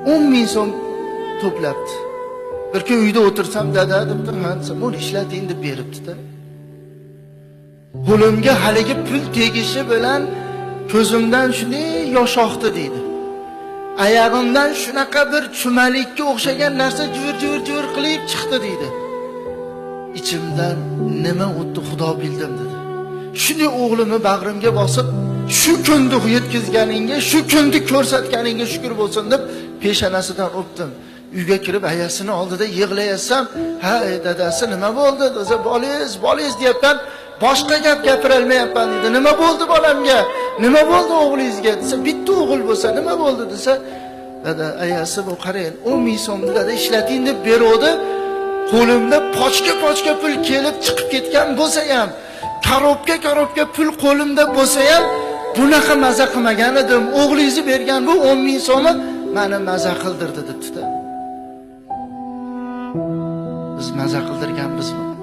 10 ming so'm to'plabdi. Bir kun uyda o'tirsam, dada debdi, "Ha, sen buni ishlating" deb beribdi-da. Qo'limga haligi pul tegishi bilan ko'zimdan shunday yosh oqdi deydi. Oyog'imdan shunaqa bir chumalikka o'xshagan narsa jur qilib chiqdi deydi. İchimdan nima o'tdi Xudo bildim dedi. Shunday o'g'limni bag'rimga bosib, shu kunni yetkazganingga, shu kunni ko'rsatganingga shukr bo'lsin deb peshonasidan o'pdim. Uyga kirib ayasini oldida yig'layasam, "Ha, dadasi nima bo'ldi?" desa, "Bolingiz deyapman, boshqa gap gapira olmayapman" dedi. "Nima bo'ldi bolamga? Nima bo'ldi o'g'lingizga?" desa, "Bitta o'g'il bo'lsa nima bo'ldi?" desa, "Dada, ayasi bu qarang, 10 ming so'mni dada ishlating deb beruvdi. Qo'limda pochka pul kelib chiqib ketgan bo'lsa ham, karobka pul qo'limda bo'lsa ham, bunaqa maza qilmagan edim. O'g'lingizni bergan bu 10 ming so'mni meni maza qildirdi" debdi-da. Biz maza qildirganmizmi?